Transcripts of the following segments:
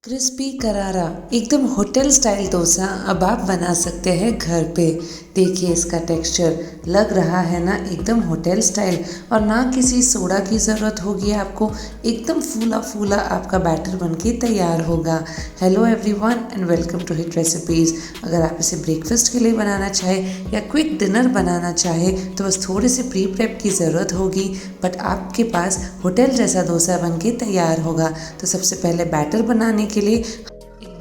Crispy करारा एकदम hotel style dosa अब आप बना सकते हैं घर पे। देखिए इसका टेक्सचर लग रहा है ना एकदम होटल स्टाइल, और ना किसी सोडा की ज़रूरत होगी आपको। एकदम फूला फूला आपका बैटर बनके तैयार होगा। Hello everyone and welcome to hit recipes. अगर आप इसे ब्रेकफास्ट के लिए बनाना चाहें या क्विक डिनर बनाना चाहें तो बस थोड़े से प्री प्रेप की ज़रूरत होगी, बट आपके पास होटल जैसा डोसा बनके तैयार होगा। तो सबसे पहले बैटर बनाने के लिए एक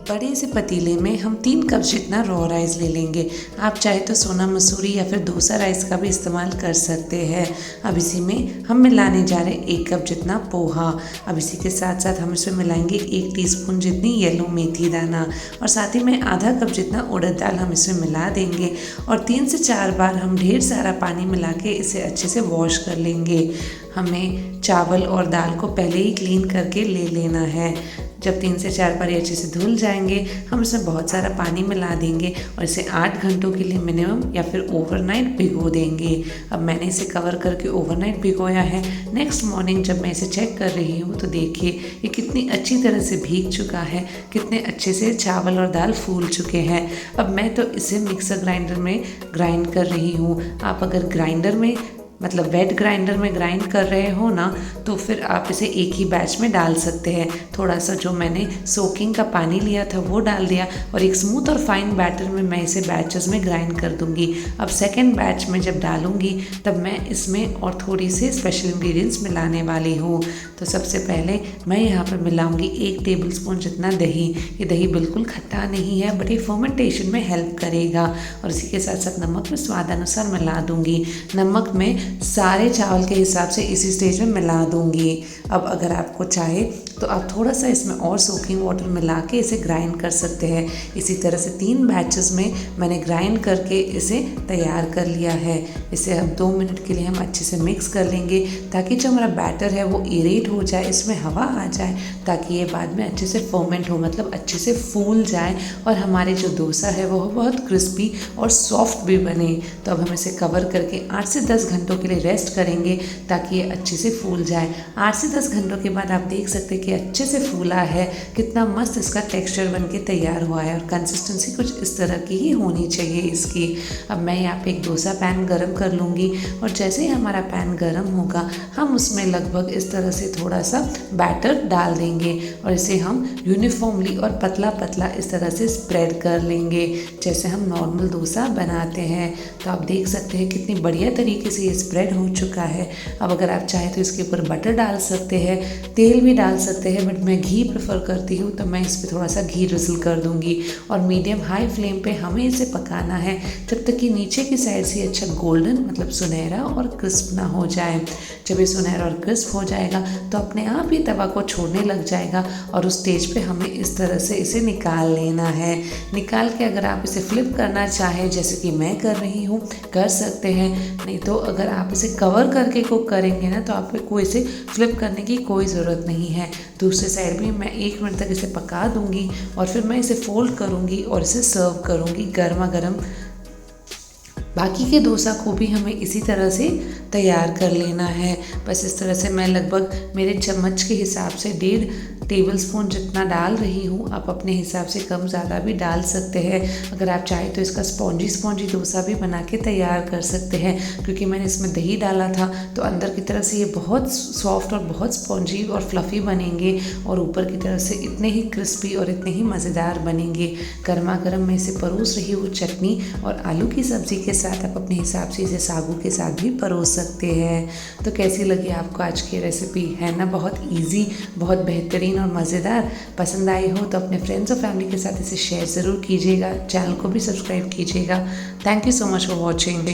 बड़े से पतीले में हम 3 कप जितना रॉ राइस ले लेंगे। आप चाहे तो सोना मसूरी या फिर डोसा राइस का भी इस्तेमाल कर सकते हैं। अब इसी में हम मिलाने जा रहे हैं 1 कप जितना पोहा। अब इसी के साथ साथ हम इसमें मिलाएंगे 1 टीस्पून जितनी येलो मेथी दाना, और साथ ही में आधा कप जितना उड़द दाल हम इसमें मिला देंगे। और 3 से 4 बार हम ढेर सारा पानी मिला के इसे अच्छे से वॉश कर लेंगे। हमें चावल और दाल को पहले ही क्लीन करके ले लेना है। जब 3 से 4 बार ये अच्छे से धुल जाएंगे, हम इसमें बहुत सारा पानी मिला देंगे और इसे 8 घंटों के लिए मिनिमम या फिर ओवरनाइट भिगो देंगे। अब मैंने इसे कवर करके ओवरनाइट भिगोया है। नेक्स्ट मॉर्निंग जब मैं इसे चेक कर रही हूँ तो देखिए ये कितनी अच्छी तरह से भीग चुका है, कितने अच्छे से चावल और दाल फूल चुके हैं। अब मैं तो इसे मिक्सर ग्राइंडर में ग्राइंड कर रही हूँ। आप अगर ग्राइंडर में मतलब वेट ग्राइंडर में ग्राइंड कर रहे हो ना, तो फिर आप इसे एक ही बैच में डाल सकते हैं। थोड़ा सा जो मैंने सोकिंग का पानी लिया था वो डाल दिया, और एक स्मूथ और फाइन बैटर में मैं इसे बैचेस में ग्राइंड कर दूंगी। अब सेकेंड बैच में जब डालूंगी तब मैं इसमें और थोड़ी सी स्पेशल इंग्रेडिएंट्स मिलाने वाली हूँ। तो सबसे पहले मैं यहाँ पर मिलाऊंगी 1 टेबलस्पून जितना दही। ये दही बिल्कुल खट्टा नहीं है, बट ये फर्मेंटेशन में हेल्प करेगा। और इसी के साथ साथ नमक में स्वाद अनुसार मिला दूंगी। नमक में सारे चावल के हिसाब से इसी स्टेज में मिला दूंगी। अब अगर आपको चाहे तो आप थोड़ा सा इसमें और सोकिंग वाटर मिला के इसे ग्राइंड कर सकते हैं। इसी तरह से 3 बैचेस में मैंने ग्राइंड करके इसे तैयार कर लिया है। इसे अब 2 मिनट के लिए हम अच्छे से मिक्स कर लेंगे, ताकि जो हमारा बैटर है वो इरेट हो जाए, इसमें हवा आ जाए, ताकि ये बाद में अच्छे से फर्मेंट हो, मतलब अच्छे से फूल जाए और हमारे जो डोसा है वो बहुत क्रिस्पी और सॉफ्ट भी बने। तो अब हम इसे कवर करके 8 से 10 घंटों के लिए रेस्ट करेंगे, ताकि ये अच्छे से फूल जाए। 8 से 10 घंटों के बाद आप देख सकते हैं कि अच्छे से फूला है, कितना मस्त इसका टेक्सचर बनके तैयार हुआ है। और कंसिस्टेंसी कुछ इस तरह की ही होनी चाहिए इसकी। अब मैं यहाँ पे एक डोसा पैन गरम कर लूँगी, और जैसे ही हमारा पैन गरम होगा हम उसमें लगभग इस तरह से थोड़ा सा बैटर डाल देंगे, और इसे हम यूनिफॉर्मली और पतला पतला इस तरह से स्प्रेड कर लेंगे, जैसे हम नॉर्मल डोसा बनाते हैं। तो आप देख सकते हैं कितनी बढ़िया तरीके से ये स्प्रेड हो चुका है। अब अगर आप चाहें तो इसके ऊपर बटर डाल सकते हैं, तेल भी डाल सकते हैं, बट मैं घी प्रेफर करती हूँ, तो मैं इस पर थोड़ा सा घी रिजल कर दूँगी। और मीडियम हाई फ्लेम पे हमें इसे पकाना है जब तक कि नीचे की साइड से अच्छा गोल्डन मतलब सुनहरा और क्रिस्प ना हो जाए। जब ये सुनहरा और क्रिस्प हो जाएगा तो अपने आप ही तवा को छोड़ने लग जाएगा, और उस स्टेज पे हमें इस तरह से इसे निकाल लेना है। निकाल के अगर आप इसे फ्लिप करना चाहें, जैसे कि मैं कर रही हूँ, कर सकते हैं। नहीं तो अगर आप इसे कवर करके कुक करेंगे ना, तो आपको इसे फ्लिप करने की कोई ज़रूरत नहीं है। दूसरे साइड भी मैं 1 मिनट तक इसे पका दूंगी, और फिर मैं इसे फोल्ड करूंगी और इसे सर्व करूंगी गर्मा गर्म। बाकी के डोसा को भी हमें इसी तरह से तैयार कर लेना है। बस इस तरह से मैं लगभग मेरे चम्मच के हिसाब से 1.5 टेबलस्पून जितना डाल रही हूँ। आप अपने हिसाब से कम ज़्यादा भी डाल सकते हैं। अगर आप चाहें तो इसका स्पॉन्जी डोसा भी बना के तैयार कर सकते हैं, क्योंकि मैंने इसमें दही डाला था तो अंदर की तरफ से ये बहुत सॉफ्ट और बहुत स्पॉन्जी और फ्लफ़ी बनेंगे, और ऊपर की तरफ से इतने ही क्रिस्पी और इतने ही मज़ेदार बनेंगे। गर्मा गर्म मैं इसे परोस रही हूँ चटनी और आलू की सब्ज़ी के साथ। आप अपने हिसाब से इसे सागू के साथ भी परोस सकते हैं। तो कैसी लगी आपको आज की रेसिपी? है ना बहुत इजी, बहुत बेहतरीन और मज़ेदार। पसंद आई हो तो अपने फ्रेंड्स और फैमिली के साथ इसे शेयर ज़रूर कीजिएगा। चैनल को भी सब्सक्राइब कीजिएगा। Thank you so much for watching.